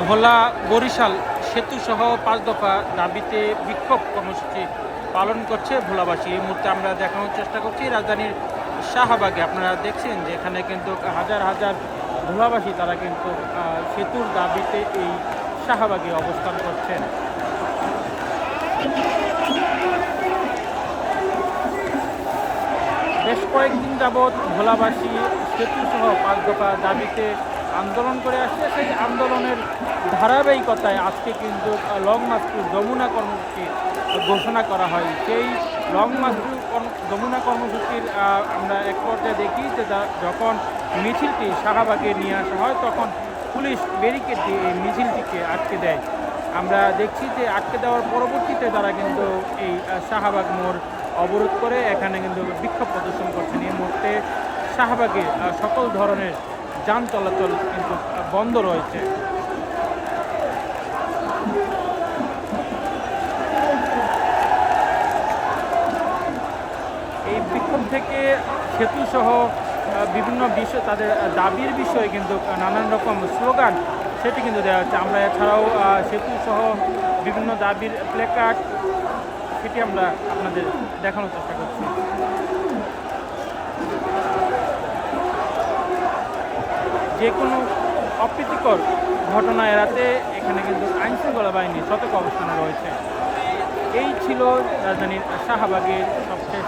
ভোলা বরিশাল সেতু সহ ৫ দফা দাবিতে বিক্ষোভ কর্মসূচি পালন করছে ভোলাবাসী। এই মুহূর্তে আমরা দেখানোর চেষ্টা করছি রাজধানীর শাহবাগে। আপনারা দেখছেন যে এখানে কিন্তু হাজার হাজার ভোলাবাসী তারা কিন্তু সেতুর দাবিতে এই শাহবাগে অবস্থান করছেন। বেশ কয়েকদিন যাবৎ ভোলাবাসী সেতু সহ ৫ দফা দাবিতে আন্দোলন করে আসছে। সেই আন্দোলনের ধারাবাহিকতায় আজকে কিন্তু লং মার্চ টু যমুনা কর্মসূচি ঘোষণা করা হয়। সেই লং মার্চ টু যমুনা কর্মসূচির আমরা এক পর্যায়ে দেখি যে যখন মিছিলটি শাহবাগে নিয়ে আসা হয় তখন পুলিশ ব্যারিকেড দিয়ে এই মিছিলটিকে আটকে দেয়। আমরা দেখছি যে আটকে দেওয়ার পরবর্তীতে তারা কিন্তু এই শাহবাগ মোড় অবরোধ করে এখানে কিন্তু বিক্ষোভ প্রদর্শন করছেন। এই মুহূর্তে শাহবাগে সকল ধরনের যান চলাচল কিন্তু বন্ধ রয়েছে। এই বিক্ষোভ থেকে সেতু সহ বিভিন্ন বিষয় তাদের দাবির বিষয়ে কিন্তু নানান রকম স্লোগান সেটি কিন্তু দেওয়া হচ্ছে। আমরা এছাড়াও সেতু সহ বিভিন্ন দাবির প্লেকার্ড সেটি আমরা আপনাদের দেখানোর চেষ্টা করছি। যে কোনো অপ্রীতিকর ঘটনা এড়াতে এখানে কিন্তু আইনশৃঙ্খলা বাহিনী সতর্ক অবস্থানে রয়েছে। এই ছিল রাজধানীর শাহবাগের সবশেষ